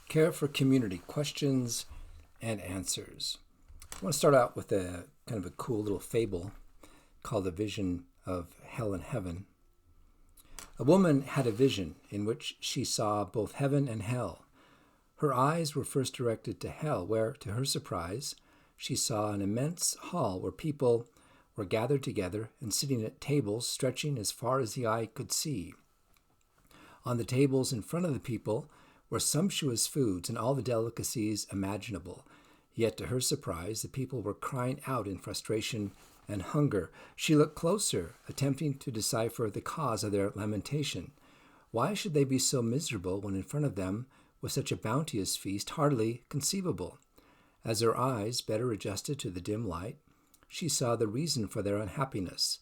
Care for Community, questions and answers. I want to start out with a kind of a cool little fable called The Vision of Hell and Heaven. A woman had a vision in which she saw both heaven and hell. Her eyes were first directed to hell, where, to her surprise, she saw an immense hall where people were gathered together and sitting at tables stretching as far as the eye could see. On the tables in front of the people were sumptuous foods and all the delicacies imaginable. Yet, to her surprise, the people were crying out in frustration and hunger. She looked closer, attempting to decipher the cause of their lamentation. Why should they be so miserable when in front of them was such a bounteous feast hardly conceivable? As her eyes better adjusted to the dim light, she saw the reason for their unhappiness.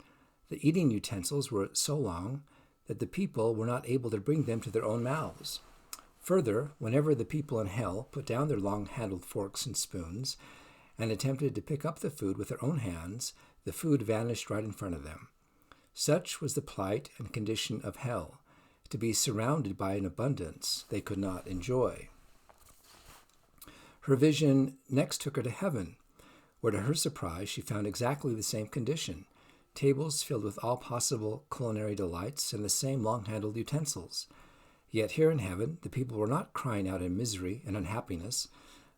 The eating utensils were so long that the people were not able to bring them to their own mouths. Further, whenever the people in hell put down their long-handled forks and spoons and attempted to pick up the food with their own hands, the food vanished right in front of them. Such was the plight and condition of hell, to be surrounded by an abundance they could not enjoy. Her vision next took her to heaven, where to her surprise she found exactly the same condition, tables filled with all possible culinary delights and the same long-handled utensils. Yet here in heaven, the people were not crying out in misery and unhappiness,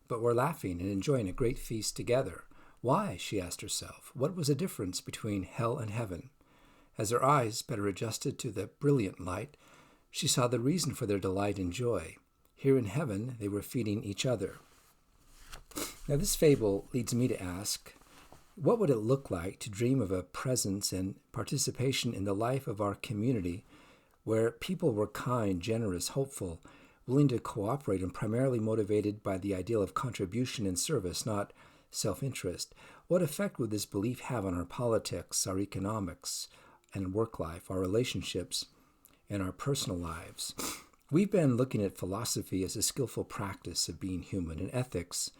but were laughing and enjoying a great feast together. Why, she asked herself, what was the difference between hell and heaven? As her eyes better adjusted to the brilliant light, she saw the reason for their delight and joy. Here in heaven, they were feeding each other. Now, this fable leads me to ask, what would it look like to dream of a presence and participation in the life of our community where people were kind, generous, hopeful, willing to cooperate, and primarily motivated by the ideal of contribution and service, not self-interest? What effect would this belief have on our politics, our economics, and work life, our relationships, and our personal lives? We've been looking at philosophy as a skillful practice of being human and ethics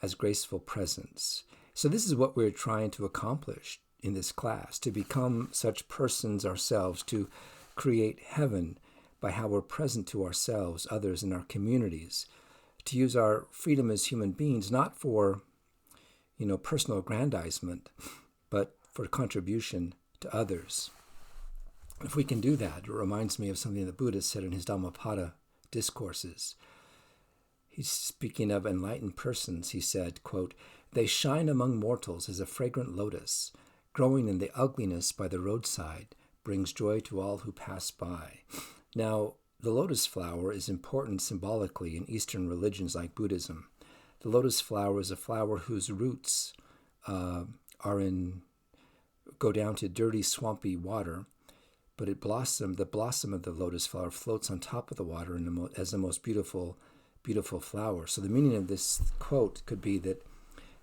as graceful presence. So this is what we're trying to accomplish in this class, to become such persons ourselves, to create heaven by how we're present to ourselves, others, and our communities, to use our freedom as human beings not for, personal aggrandizement, but for contribution to others. If we can do that, it reminds me of something the Buddha said in his Dhammapada discourses. He's speaking of enlightened persons. He said, quote, "They shine among mortals as a fragrant lotus, growing in the ugliness by the roadside, brings joy to all who pass by." Now, the lotus flower is important symbolically in Eastern religions like Buddhism. The lotus flower is a flower whose roots go down to dirty, swampy water, but the blossom of the lotus flower floats on top of the water as the most beautiful flower. So the meaning of this quote could be that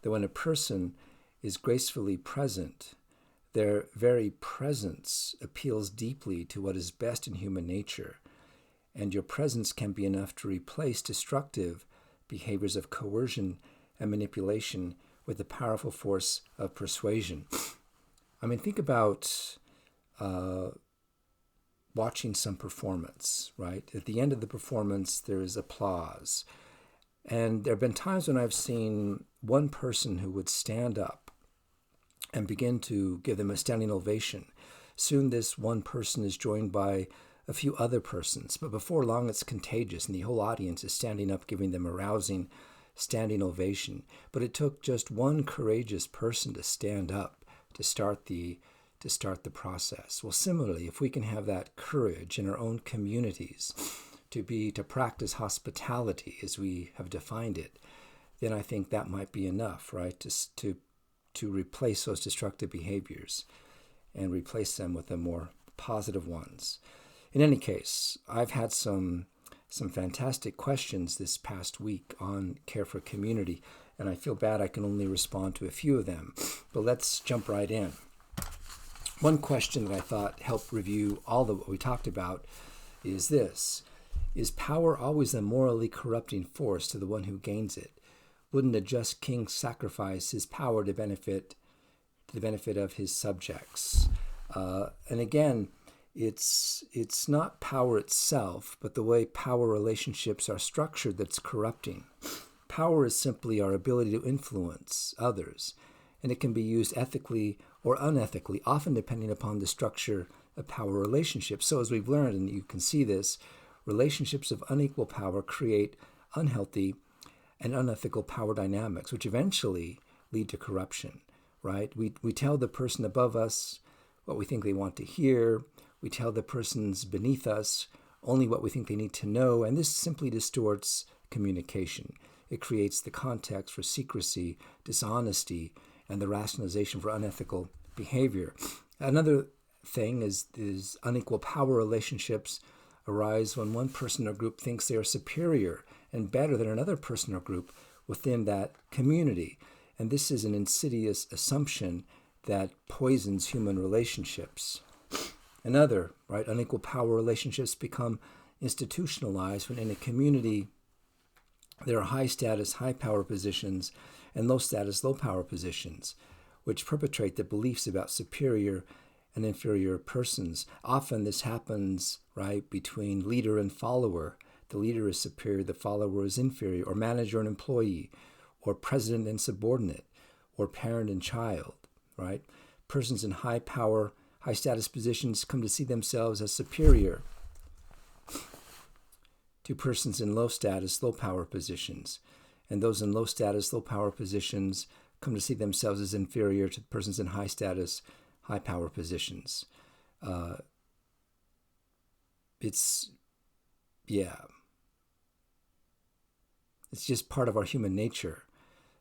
when a person is gracefully present, their very presence appeals deeply to what is best in human nature, and your presence can be enough to replace destructive behaviors of coercion and manipulation with the powerful force of persuasion. I mean, think about watching some performance, right? At the end of the performance, there is applause. And there have been times when I've seen one person who would stand up and begin to give them a standing ovation. Soon this one person is joined by a few other persons, but before long it's contagious and the whole audience is standing up giving them a rousing standing ovation. But it took just one courageous person to stand up to start the process. Well, similarly, if we can have that courage in our own communities to practice hospitality as we have defined it, then I think that might be enough, right? To replace those destructive behaviors and replace them with the more positive ones. In any case, I've had some fantastic questions this past week on Care for Community, and I feel bad I can only respond to a few of them, but let's jump right in. One question that I thought helped review all of what we talked about is this: is power always a morally corrupting force to the one who gains it? Wouldn't a just king sacrifice his power to the benefit of his subjects? And again, It's not power itself, but the way power relationships are structured that's corrupting. Power is simply our ability to influence others, and it can be used ethically or unethically, often depending upon the structure of power relationships. So as we've learned, and you can see this, relationships of unequal power create unhealthy and unethical power dynamics, which eventually lead to corruption, right? We tell the person above us what we think they want to hear. We tell the persons beneath us only what we think they need to know, and this simply distorts communication. It creates the context for secrecy, dishonesty, and the rationalization for unethical behavior. Another thing is unequal power relationships arise when one person or group thinks they are superior and better than another person or group within that community. And this is an insidious assumption that poisons human relationships. Another, right, unequal power relationships become institutionalized when in a community there are high status, high power positions and low status, low power positions, which perpetrate the beliefs about superior and inferior persons. Often this happens, right, between leader and follower. The leader is superior, the follower is inferior, or manager and employee, or president and subordinate, or parent and child, right? Persons in high power, high status positions come to see themselves as superior to persons in low status, low power positions. And those in low status, low power positions come to see themselves as inferior to persons in high status, high power positions. It's just part of our human nature,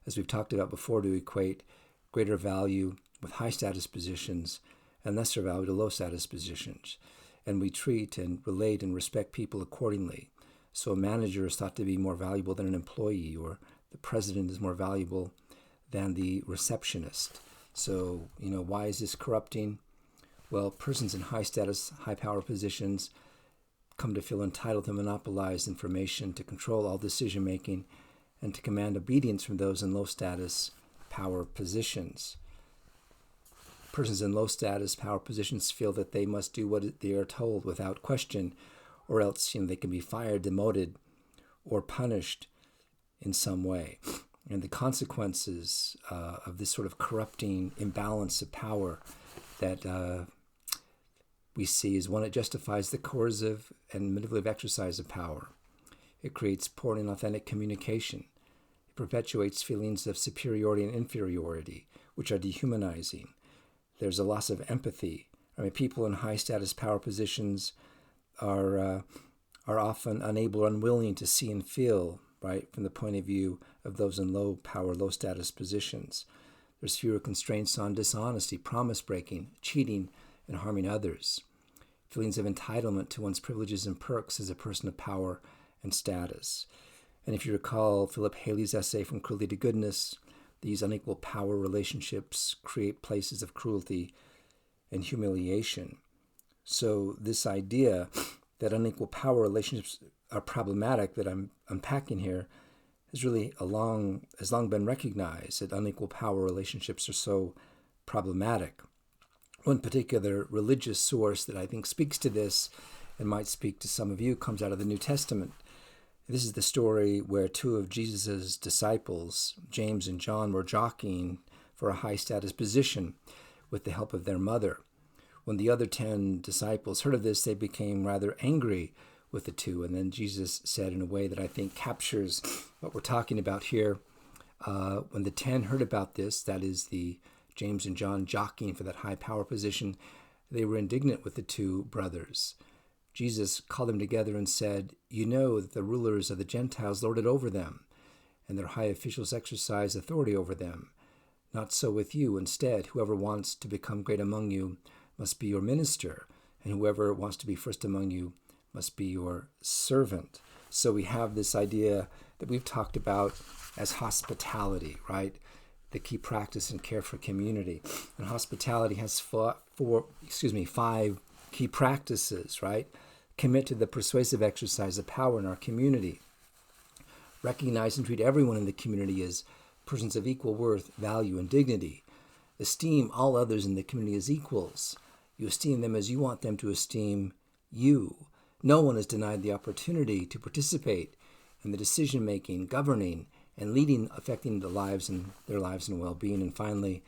as we've talked about before, to equate greater value with high status positions and lesser value to low status positions. And we treat and relate and respect people accordingly. So a manager is thought to be more valuable than an employee, or the president is more valuable than the receptionist. So, why is this corrupting? Well, persons in high status, high power positions come to feel entitled to monopolize information, to control all decision making, and to command obedience from those in low status power positions. Persons in low status power positions feel that they must do what they are told without question, or else they can be fired, demoted, or punished in some way. And the consequences of this sort of corrupting imbalance of power that we see is one that justifies the coercive and manipulative exercise of power. It creates poor and inauthentic communication. It perpetuates feelings of superiority and inferiority, which are dehumanizing. There's a loss of empathy. People in high status power positions are often unable or unwilling to see and feel, right, from the point of view of those in low power, low status positions. There's fewer constraints on dishonesty, promise breaking, cheating, and harming others. Feelings of entitlement to one's privileges and perks as a person of power and status. And if you recall Philip Haley's essay, From Cruelty to Goodness, these unequal power relationships create places of cruelty and humiliation. So this idea that unequal power relationships are problematic that I'm unpacking here has really has long been recognized, that unequal power relationships are so problematic. One particular religious source that I think speaks to this and might speak to some of you comes out of the New Testament. This is the story where two of Jesus' disciples, James and John, were jockeying for a high status position with the help of their mother. When the other 10 disciples heard of this, they became rather angry with the two. And then Jesus said in a way that I think captures what we're talking about here. When the 10 heard about this, that is the James and John jockeying for that high power position, they were indignant with the two brothers. Jesus called them together and said, "You know that the rulers of the Gentiles lord it over them, and their high officials exercise authority over them. Not so with you. Instead, whoever wants to become great among you must be your minister, and whoever wants to be first among you must be your servant." So we have this idea that we've talked about as hospitality, right? The key practice and care for community. And hospitality has five key practices, right? Commit to the persuasive exercise of power in our community. Recognize and treat everyone in the community as persons of equal worth, value, and dignity. Esteem all others in the community as equals. You esteem them as you want them to esteem you. No one is denied the opportunity to participate in the decision-making, governing, and leading, affecting their lives and well-being. And finally,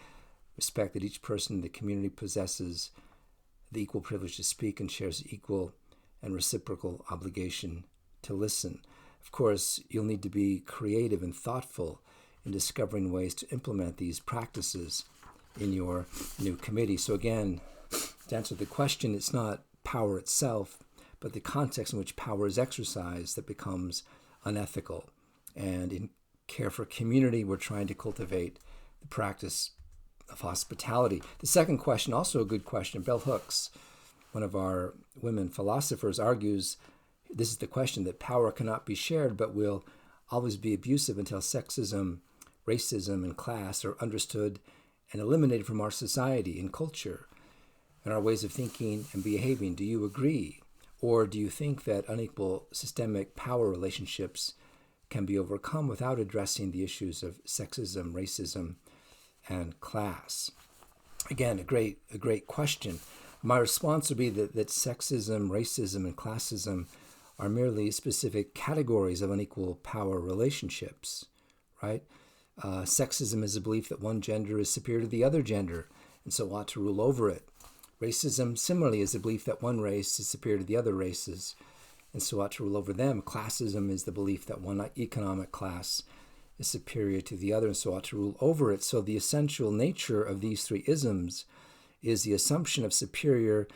respect that each person in the community possesses the equal privilege to speak and shares equal and reciprocal obligation to listen. Of course, you'll need to be creative and thoughtful in discovering ways to implement these practices in your new committee. So again, to answer the question, it's not power itself, but the context in which power is exercised that becomes unethical. And in Care for Community, we're trying to cultivate the practice of hospitality. The second question, also a good question. Bell Hooks, one of our women philosophers, argues this is the question, that power cannot be shared but will always be abusive until sexism, racism, and class are understood and eliminated from our society and culture and our ways of thinking and behaving. Do you agree? Or do you think that unequal systemic power relationships can be overcome without addressing the issues of sexism, racism, and class? Again, a great question. My response would be that sexism, racism, and classism are merely specific categories of unequal power relationships, right? Sexism is a belief that one gender is superior to the other gender and so ought to rule over it. Racism, similarly, is the belief that one race is superior to the other races and so ought to rule over them. Classism is the belief that one economic class is superior to the other and so ought to rule over it. So the essential nature of these three isms is the assumption of superior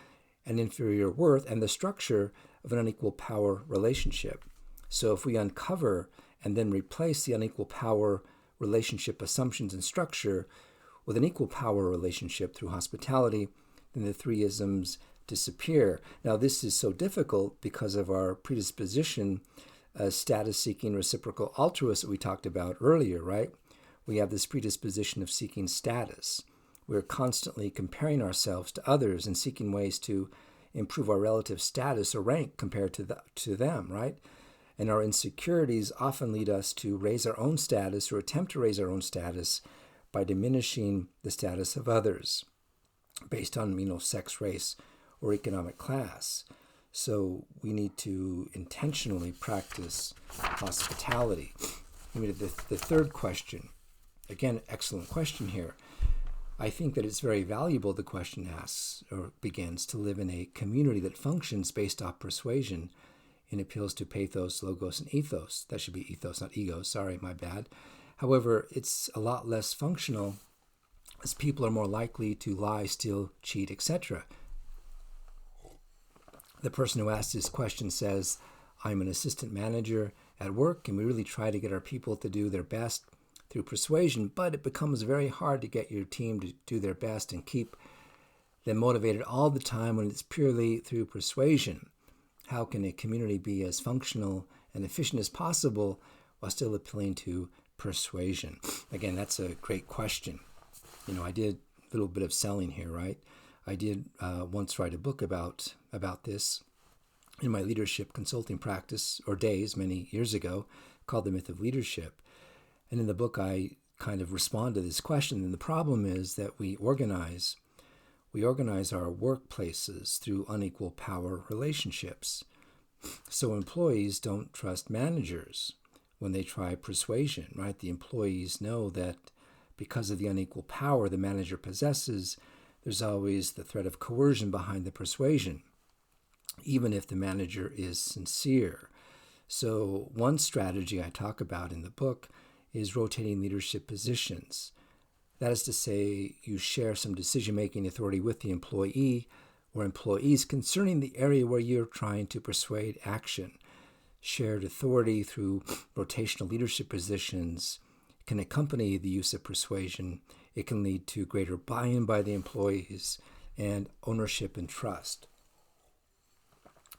and inferior worth and the structure of an unequal power relationship. So if we uncover and then replace the unequal power relationship assumptions and structure with an equal power relationship through hospitality, then the three isms disappear. Now, this is so difficult because of our predisposition as status-seeking reciprocal altruists that we talked about earlier, right? We have this predisposition of seeking status. We're constantly comparing ourselves to others and seeking ways to improve our relative status or rank compared to them, right? And our insecurities often lead us to raise our own status or attempt to raise our own status by diminishing the status of others based on, sex, race, or economic class. So we need to intentionally practice hospitality. The third question, again, excellent question here. I think that it's very valuable, the question asks or begins, to live in a community that functions based off persuasion and appeals to pathos, logos, and ethos. That should be ethos, not ego. Sorry, my bad. However, it's a lot less functional as people are more likely to lie, steal, cheat, etc. The person who asked this question says, I'm an assistant manager at work, and we really try to get our people to do their best through persuasion, but it becomes very hard to get your team to do their best and keep them motivated all the time when it's purely through persuasion. How can a community be as functional and efficient as possible while still appealing to persuasion? Again, that's a great question. I did a little bit of selling here, right? I did once write a book about this in my leadership consulting practice or days many years ago, called The Myth of Leadership. And in the book, I kind of respond to this question. And the problem is that we organize our workplaces through unequal power relationships. So employees don't trust managers when they try persuasion, right? The employees know that because of the unequal power the manager possesses, there's always the threat of coercion behind the persuasion, even if the manager is sincere. So one strategy I talk about in the book is rotating leadership positions. That is to say, you share some decision-making authority with the employee or employees concerning the area where you're trying to persuade action. Shared authority through rotational leadership positions can accompany the use of persuasion. It can lead to greater buy-in by the employees and ownership and trust.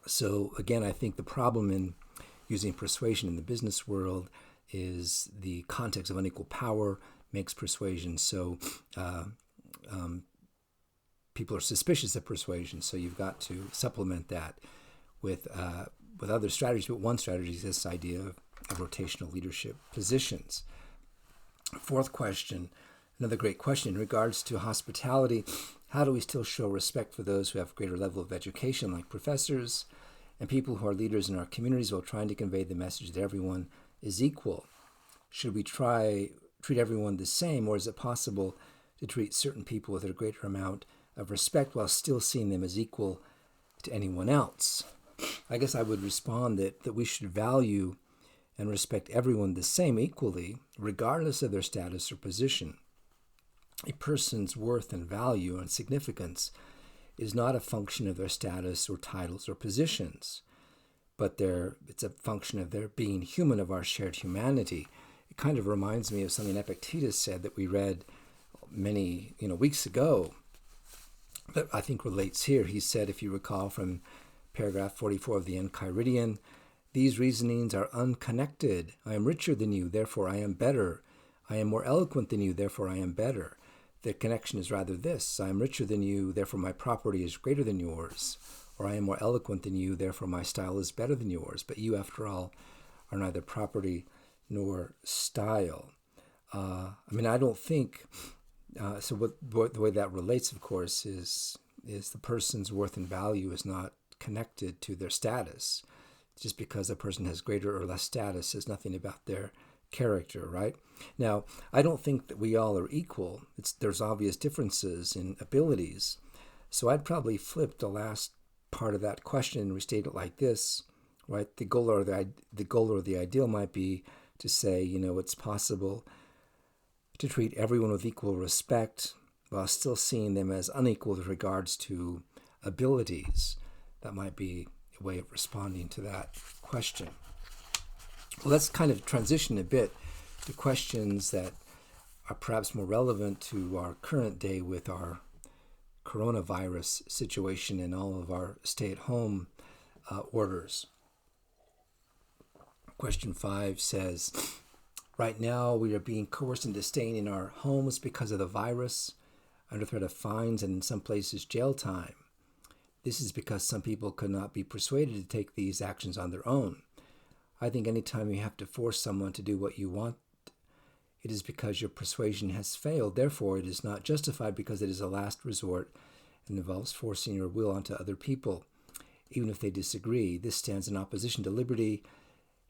So again, I think the problem in using persuasion in the business world is the context of unequal power makes persuasion so people are suspicious of persuasion. So you've got to supplement that with other strategies. But one strategy is this idea of rotational leadership positions. Fourth question, another great question in regards to hospitality. How do we still show respect for those who have greater level of education, like professors, and people who are leaders in our communities, while trying to convey the message that everyone is equal? Should we treat everyone the same, or is it possible to treat certain people with a greater amount of respect while still seeing them as equal to anyone else? I guess I would respond that we should value and respect everyone the same equally, regardless of their status or position. A person's worth and value and significance is not a function of their status or titles or positions, but it's a function of their being human, of our shared humanity. It kind of reminds me of something Epictetus said that we read many weeks ago, that I think relates here. He said, if you recall from paragraph 44 of the Enchiridion, these reasonings are unconnected. I am richer than you, therefore I am better. I am more eloquent than you, therefore I am better. The connection is rather this: I am richer than you, therefore my property is greater than yours. Or I am more eloquent than you, therefore my style is better than yours. But you, after all, are neither property nor style. I don't think... So the way that relates, of course, is the person's worth and value is not connected to their status. Just because a person has greater or less status says nothing about their character, right? Now, I don't think that we all are equal. There's obvious differences in abilities. So I'd probably flip the last part of that question and restate it like this, right? The goal or the ideal might be to say, it's possible to treat everyone with equal respect while still seeing them as unequal with regards to abilities. That might be a way of responding to that question. Well, let's kind of transition a bit to questions that are perhaps more relevant to our current day with our coronavirus situation and all of our stay-at-home orders. Question 5 says, right now we are being coerced into staying in our homes because of the virus, under threat of fines and in some places jail time. This is because some people could not be persuaded to take these actions on their own. I think anytime you have to force someone to do what you want, it is because your persuasion has failed. Therefore, it is not justified because it is a last resort and involves forcing your will onto other people, even if they disagree. This stands in opposition to liberty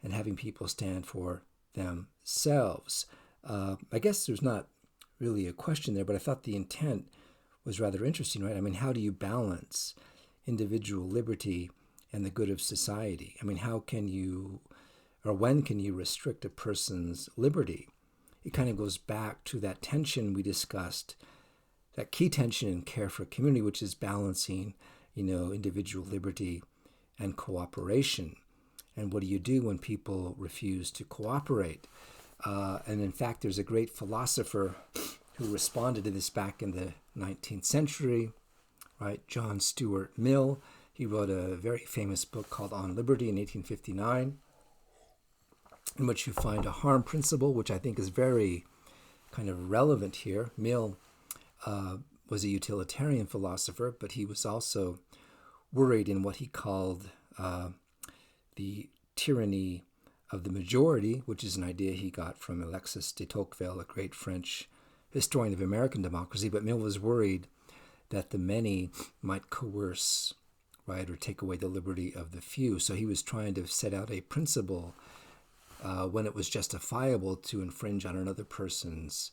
and having people stand for themselves. I guess there's not really a question there, but I thought the intent was rather interesting, right? How do you balance individual liberty and the good of society? How can you, or when can you restrict a person's liberty? It kind of goes back to that tension we discussed, that key tension in care for community, which is balancing, individual liberty and cooperation. And what do you do when people refuse to cooperate? And in fact, there's a great philosopher who responded to this back in the 19th century, right? John Stuart Mill. He wrote a very famous book called On Liberty in 1859, in which you find a harm principle, which I think is very kind of relevant here. Mill was a utilitarian philosopher, but he was also worried in what he called the tyranny of the majority, which is an idea he got from Alexis de Tocqueville, a great French historian of American democracy. But Mill was worried that the many might coerce, right, or take away the liberty of the few. So he was trying to set out a principle when it was justifiable to infringe on another person's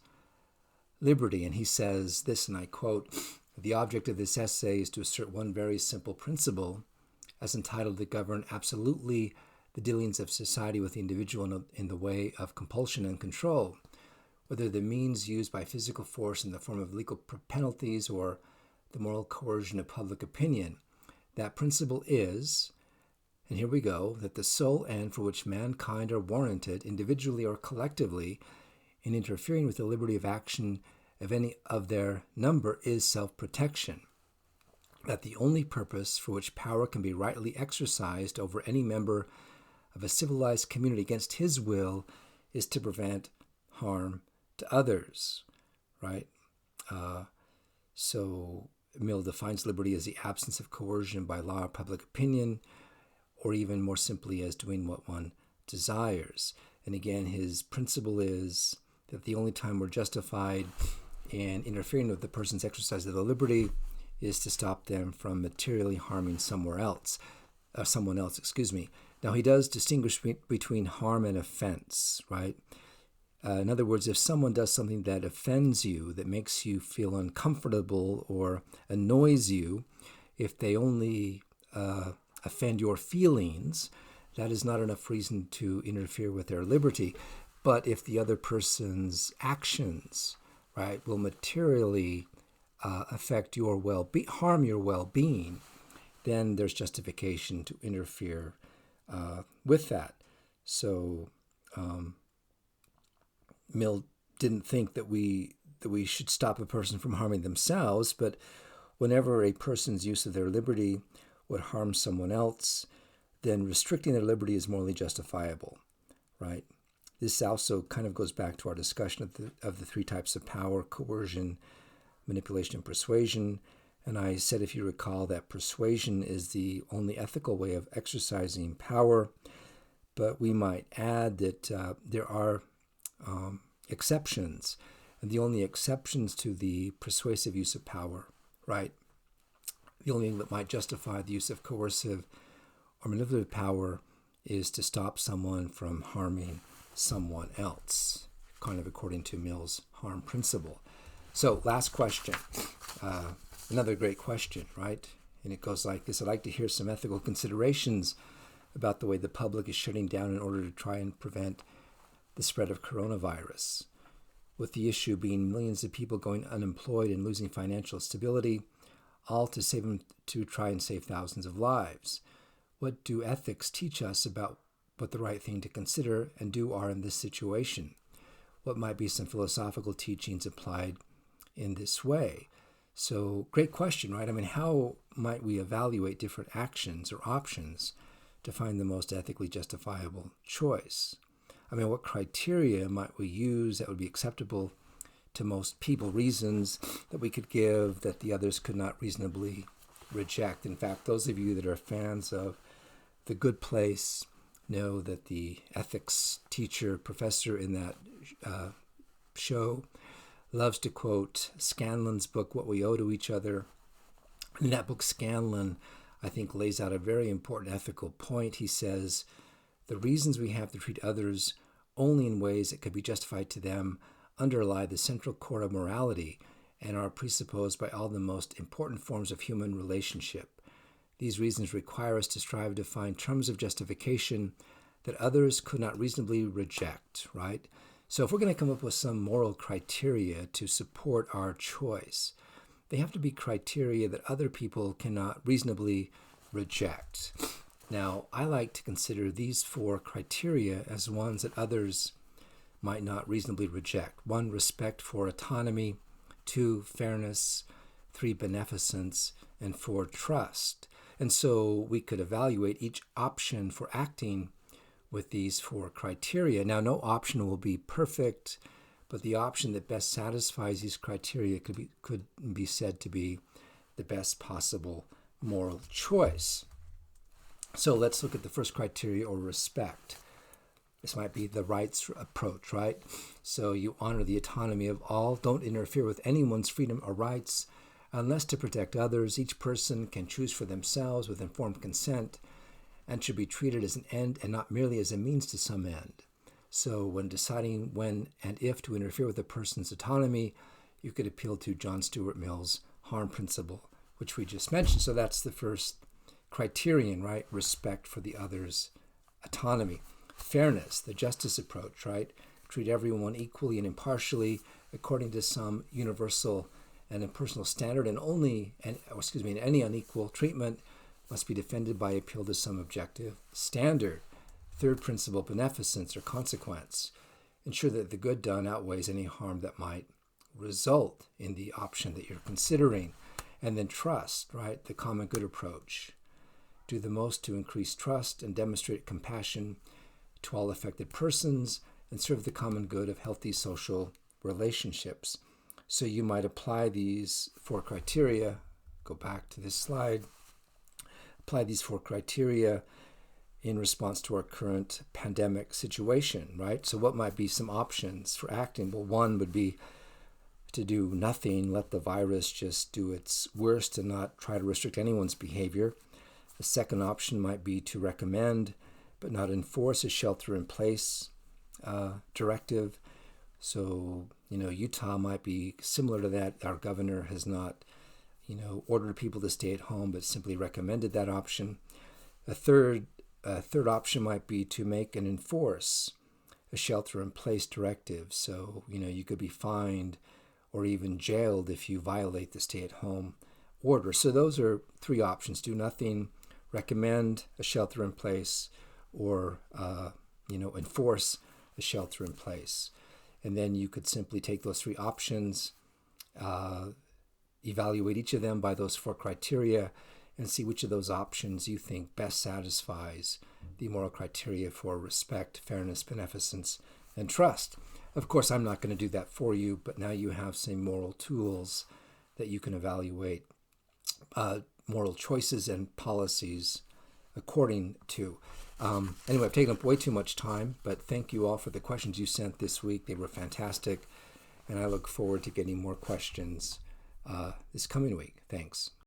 liberty. And he says this, and I quote, "The object of this essay is to assert one very simple principle as entitled to govern absolutely the dealings of society with the individual in the way of compulsion and control, whether the means used by physical force in the form of legal penalties or the moral coercion of public opinion. That principle is," and here we go, "that the sole end for which mankind are warranted, individually or collectively, in interfering with the liberty of action of any of their number is self-protection. That the only purpose for which power can be rightly exercised over any member of a civilized community against his will is to prevent harm to others," right? So Mill defines liberty as the absence of coercion by law or public opinion, or even more simply as doing what one desires. And again, his principle is that the only time we're justified in interfering with the person's exercise of their liberty is to stop them from materially harming someone else. Now, he does distinguish between harm and offense, right? In other words, if someone does something that offends you, that makes you feel uncomfortable or annoys you, if they only offend your feelings, that is not enough reason to interfere with their liberty. But if the other person's actions, right, will materially affect your harm your well-being, then there's justification to interfere with that. So Mill didn't think that we should stop a person from harming themselves, but whenever a person's use of their liberty would harm someone else, then restricting their liberty is morally justifiable, right? This also kind of goes back to our discussion of the three types of power: coercion, manipulation, and persuasion. And I said, if you recall, that persuasion is the only ethical way of exercising power. But we might add that there are exceptions, and the only exceptions to the persuasive use of power, right? The only thing that might justify the use of coercive or manipulative power is to stop someone from harming someone else, kind of according to Mill's harm principle. So, last question. Another great question, right? And it goes like this: I'd like to hear some ethical considerations about the way the public is shutting down in order to try and prevent the spread of coronavirus, with the issue being millions of people going unemployed and losing financial stability, all to try and save thousands of lives. What do ethics teach us about what the right thing to consider and do are in this situation? What might be some philosophical teachings applied in this way? So, great question, right? I mean, how might we evaluate different actions or options to find the most ethically justifiable choice? I mean, what criteria might we use that would be acceptable to most people, reasons that we could give that the others could not reasonably reject? In fact, those of you that are fans of The Good Place know that the ethics professor in that show loves to quote Scanlon's book, What We Owe to Each Other. In that book, Scanlon, I think, lays out a very important ethical point. He says, the reasons we have to treat others only in ways that could be justified to them underlie the central core of morality and are presupposed by all the most important forms of human relationship. These reasons require us to strive to find terms of justification that others could not reasonably reject, right? So if we're going to come up with some moral criteria to support our choice, they have to be criteria that other people cannot reasonably reject. Now, I like to consider these 4 criteria as ones that others might not reasonably reject. 1, respect for autonomy. 2, fairness. 3, beneficence. And 4, trust. And so we could evaluate each option for acting with these 4 criteria. Now, no option will be perfect, but the option that best satisfies these criteria could be said to be the best possible moral choice. So let's look at the first criteria, or respect. This might be the rights approach, right? So you honor the autonomy of all. Don't interfere with anyone's freedom or rights. Unless to protect others, each person can choose for themselves with informed consent and should be treated as an end and not merely as a means to some end. So when deciding when and if to interfere with a person's autonomy, you could appeal to John Stuart Mill's harm principle, which we just mentioned. So that's the first criterion, right? Respect for the other's autonomy. Fairness, the justice approach, right? Treat everyone equally and impartially according to some universal and impersonal standard, and any unequal treatment must be defended by appeal to some objective standard. Third principle, beneficence or consequence. Ensure that the good done outweighs any harm that might result in the option that you're considering. And then trust, right? The common good approach. Do the most to increase trust and demonstrate compassion to all affected persons and serve the common good of healthy social relationships. So you might apply these 4 criteria. Go back to this slide. Apply these 4 criteria in response to our current pandemic situation, right? So what might be some options for acting? Well, one would be to do nothing, let the virus just do its worst and not try to restrict anyone's behavior. The second option might be to recommend but not enforce a shelter-in-place directive. So, Utah might be similar to that. Our governor has not, ordered people to stay at home, but simply recommended that option. A third option might be to make and enforce a shelter-in-place directive. So, you could be fined or even jailed if you violate the stay-at-home order. So those are three options: do nothing, recommend a shelter-in-place, or enforce a shelter-in-place. And then you could simply take those three options, evaluate each of them by those four criteria, and see which of those options you think best satisfies the moral criteria for respect, fairness, beneficence, and trust. Of course, I'm not going to do that for you, but now you have some moral tools that you can evaluate moral choices and policies according to. Anyway, I've taken up way too much time, but thank you all for the questions you sent this week. They were fantastic, and I look forward to getting more questions this coming week. Thanks.